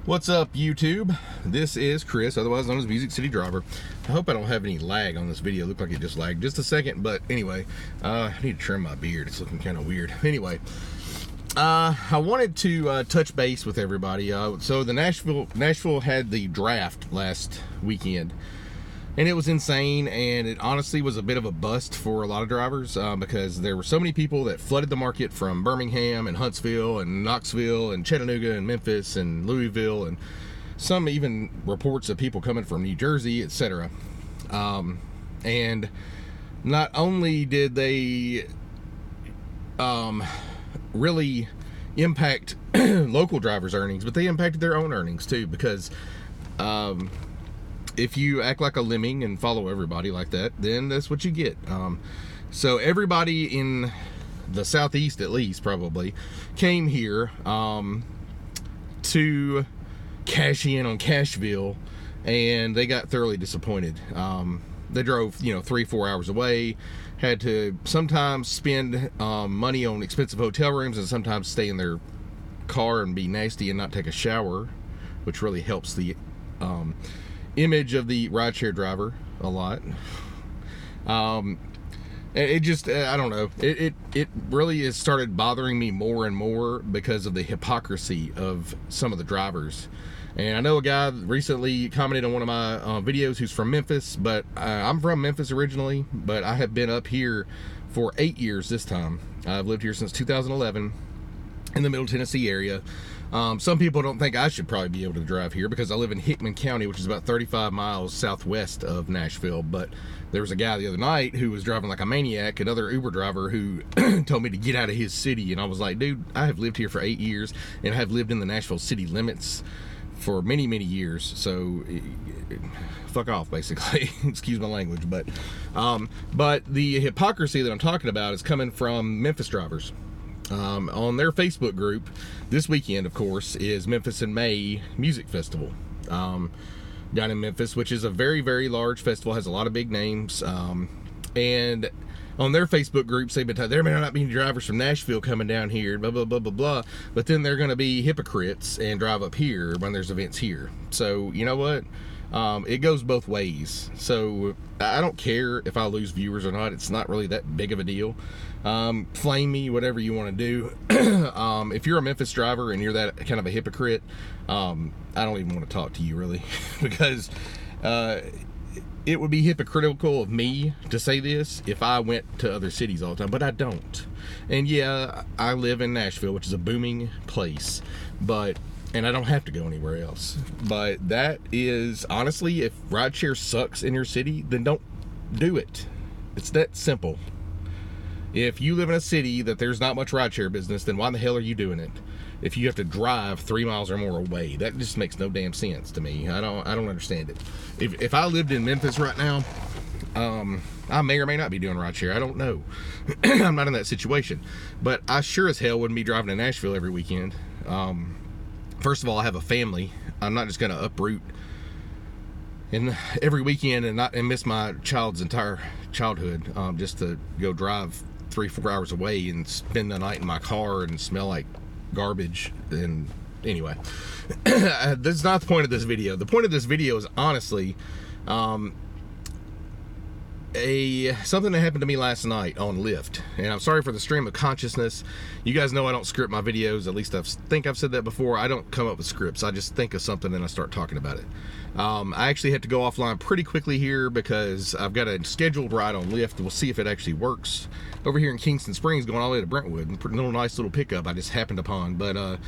What's up, YouTube? This is Chris, otherwise known as Music City Driver. I hope I don't have any lag on this video. Looked like it just lagged just a second, but anyway, I need to trim my beard. It's looking kind of weird. Anyway, I wanted to touch base with everybody. So the Nashville had the draft last weekend, and it was insane, and it honestly was a bit of a bust for a lot of drivers because there were so many people that flooded the market from Birmingham and Huntsville and Knoxville and Chattanooga and Memphis and Louisville, and some even reports of people coming from New Jersey, etc. And not only did they really impact local drivers' earnings, but they impacted their own earnings too, because if you act like a lemming and follow everybody like that, then that's what you get. So everybody in the Southeast, at least, probably came here to cash in on Cashville, and they got thoroughly disappointed. They drove 3-4 hours away, had to sometimes spend money on expensive hotel rooms, and sometimes stay in their car and be nasty and not take a shower, which really helps the image of the rideshare driver a lot. It just, I don't know, it really has started bothering me more and more because of the hypocrisy of some of the drivers. And I know a guy recently commented on one of my videos who's from Memphis, but I'm from Memphis originally, but I have been up here for 8 years this time. I've lived here since 2011 in the Middle Tennessee area. Some people don't think I should probably be able to drive here because I live in Hickman County, which is about 35 miles southwest of Nashville. But there was a guy the other night who was driving like a maniac, another Uber driver, who told me to get out of his city. And I was like, dude, I have lived here for 8 years and I have lived in the Nashville city limits for many, many years. So fuck off, basically. Excuse my language. But the hypocrisy that I'm talking about is coming from Memphis drivers. On their Facebook group this weekend, of course, is Memphis in May Music Festival down in Memphis, which is a very, very large festival, has a lot of big names, and on their Facebook groups they've been telling there may not be any drivers from Nashville coming down here, blah blah blah blah blah, but then they're going to be hypocrites and drive up here when there's events here. So you know what, it goes both ways. So I don't care if I lose viewers or not. It's not really that big of a deal. Flame me, whatever you want to do. If you're a Memphis driver and you're that kind of a hypocrite, I don't even want to talk to you, really, because it would be hypocritical of me to say this if I went to other cities all the time, but I don't. And yeah, I live in Nashville, which is a booming place, and I don't have to go anywhere else. But that is, honestly, if rideshare sucks in your city, then don't do it. It's that simple. If you live in a city that there's not much rideshare business, then why the hell are you doing it? If you have to drive 3 miles or more away, that just makes no damn sense to me. I don't understand it. If I lived in Memphis right now, I may or may not be doing rideshare. I don't know. I'm not in that situation. But I sure as hell wouldn't be driving to Nashville every weekend. First of all, I have a family. I'm not just going to uproot every weekend and miss my child's entire childhood just to go drive 3-4 hours away and spend the night in my car and smell like garbage. And anyway, this is not the point of this video. The point of this video is honestly something that happened to me last night on Lyft, and I'm sorry for the stream of consciousness. You guys know I don't script my videos. At least I think I've said that before. I don't come up with scripts. I just think of something and I start talking about it. I actually had to go offline pretty quickly here because I've got a scheduled ride on Lyft. We'll see if it actually works over here in Kingston Springs, going all the way to Brentwood. Nice little pickup I just happened upon. But what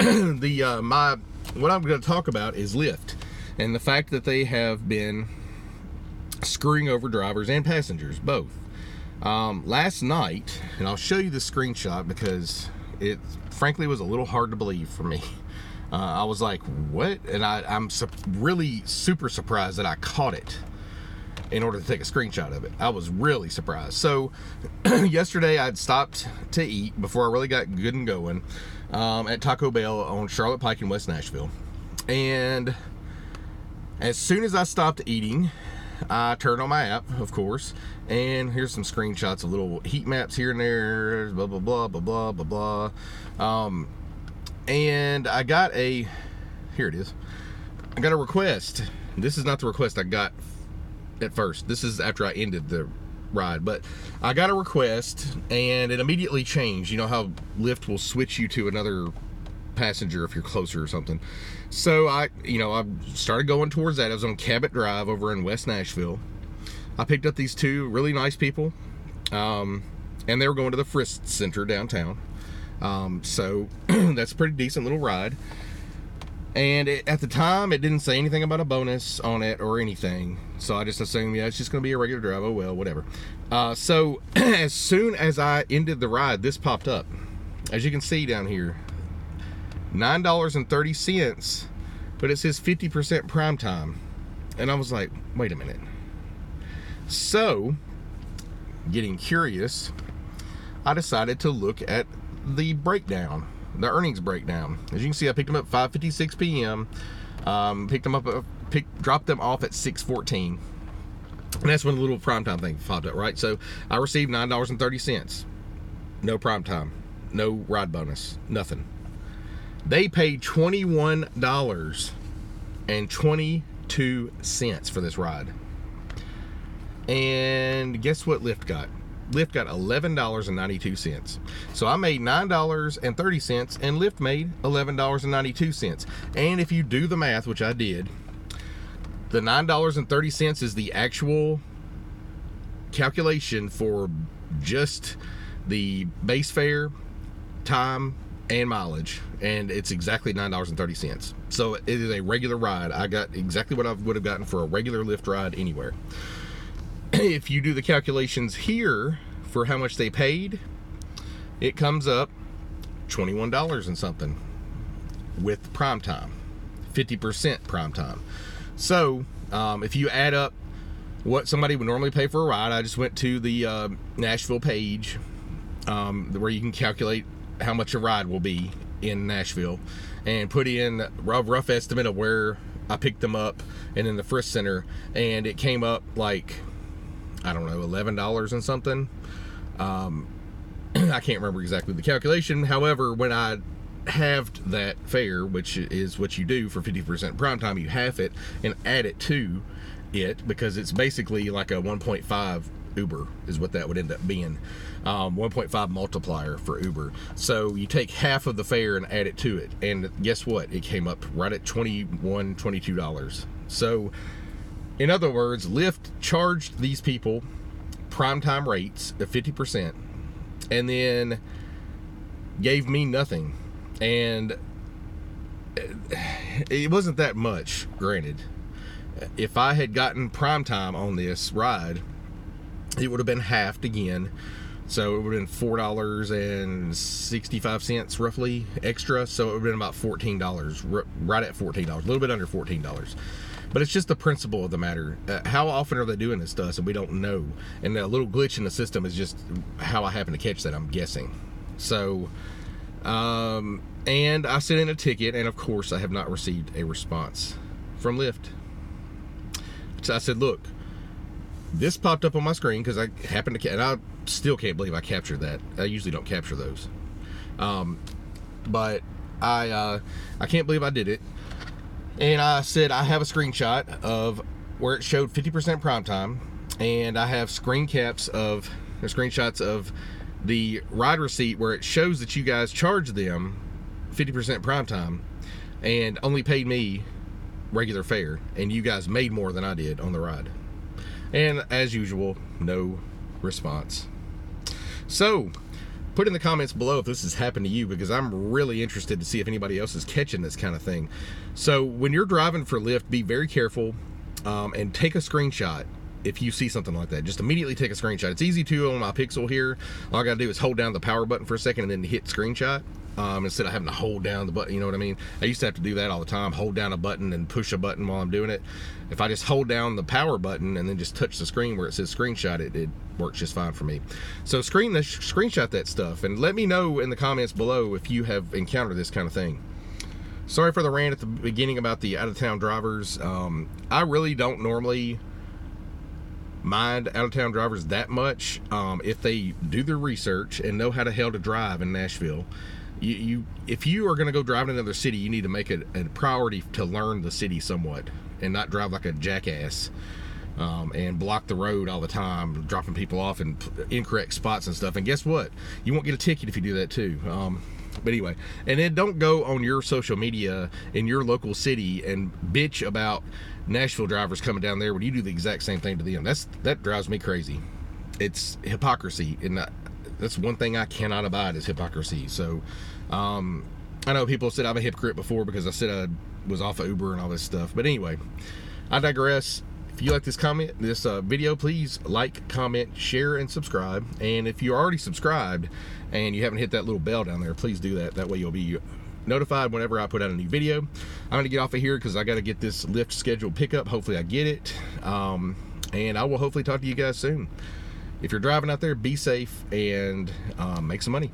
I'm going to talk about is Lyft and the fact that they have been screwing over drivers and passengers both. Last night, and I'll show you the screenshot because it frankly was a little hard to believe for me. I was like, what? And I'm really super surprised that I caught it in order to take a screenshot of it. I was really surprised. So yesterday I'd stopped to eat before I really got good and going at Taco Bell on Charlotte Pike in West Nashville. And as soon as I stopped eating, I turned on my app, of course, and here's some screenshots of little heat maps here and there, blah, blah, blah, blah, blah, blah, blah. And I got a Here it is. I got a request. This is not the request I got at first. This is after I ended the ride, but I got a request and it immediately changed. You know how Lyft will switch you to another passenger if you're closer or something. So I started going towards that. I was on Cabot Drive over in West Nashville. I picked up these two really nice people, and they were going to the Frisk Center downtown. So that's a pretty decent little ride. And at the time, it didn't say anything about a bonus on it or anything. So I just assumed, yeah, it's just going to be a regular drive. Oh, well, whatever. So as soon as I ended the ride, this popped up. As you can see down here, $9.30, but it says 50% prime time. And I was like, wait a minute. So, getting curious, I decided to look at the breakdown. The earnings breakdown. As you can see, I picked them up 5:56 p.m. Dropped them off at 6:14, and that's when the little primetime thing popped up, right? So I received $9.30. No primetime, no ride bonus, nothing. They paid $21.22 for this ride, and guess what Lyft got? Lyft got $11.92. So I made $9.30 and Lyft made $11.92. And if you do the math, which I did, the $9.30 is the actual calculation for just the base fare, time, and mileage. And it's exactly $9.30. So it is a regular ride. I got exactly what I would have gotten for a regular Lyft ride anywhere. If you do the calculations here for how much they paid, it comes up $21 and something with prime time, 50% prime time. So if you add up what somebody would normally pay for a ride, I just went to the Nashville page where you can calculate how much a ride will be in Nashville and put in a rough estimate of where I picked them up and in the Frisk Center, and it came up like, I don't know, $11 and something. I can't remember exactly the calculation. However, when I halved that fare, which is what you do for 50% prime time, you half it and add it to it, because it's basically like a 1.5 Uber is what that would end up being. 1.5 multiplier for Uber. So you take half of the fare and add it to it, and guess what? It came up right at $22. So in other words, Lyft charged these people primetime rates of 50% and then gave me nothing. And it wasn't that much, granted. If I had gotten primetime on this ride, it would have been halved again. So it would have been $4.65 roughly extra. So it would have been about $14, right at $14, a little bit under $14. But it's just the principle of the matter. How often are they doing this to us and we don't know? And a little glitch in the system is just how I happen to catch that, I'm guessing. So, and I sent in a ticket, and of course I have not received a response from Lyft. So I said, look, this popped up on my screen because I happened to, and I still can't believe I captured that. I usually don't capture those. But I can't believe I did it. And I said I have a screenshot of where it showed 50% prime time, and I have screenshots of the ride receipt where it shows that you guys charged them 50% prime time and only paid me regular fare, and you guys made more than I did on the ride. And as usual, no response. So put in the comments below if this has happened to you, because I'm really interested to see if anybody else is catching this kind of thing. So when you're driving for Lyft, be very careful and take a screenshot. If you see something like that, just immediately take a screenshot. It's easy to on my Pixel here. All I gotta do is hold down the power button for a second and then hit screenshot, instead of having to hold down the button, you know what I mean? I used to have to do that all the time, hold down a button and push a button while I'm doing it. If I just hold down the power button and then just touch the screen where it says screenshot, it works just fine for me. So screenshot that stuff and let me know in the comments below if you have encountered this kind of thing. Sorry for the rant at the beginning about the out-of-town drivers. I really don't normally mind out-of-town drivers that much if they do their research and know how the hell to drive in Nashville. if you are going to go drive in another city, you need to make it a priority to learn the city somewhat and not drive like a jackass. And block the road all the time, dropping people off in incorrect spots and stuff. And guess what? You won't get a ticket if you do that too. But anyway, and then don't go on your social media in your local city and bitch about Nashville drivers coming down there when you do the exact same thing to them. That drives me crazy. It's hypocrisy, and that's one thing I cannot abide is hypocrisy. So I know people said I'm a hypocrite before because I said I was off of Uber and all this stuff. But anyway, I digress. If you like this video, please like, comment, share, and subscribe. And if you're already subscribed and you haven't hit that little bell down there, please do that. That way you'll be notified whenever I put out a new video. I'm going to get off of here because I got to get this Lyft scheduled pickup. Hopefully I get it. And I will hopefully talk to you guys soon. If you're driving out there, be safe and make some money.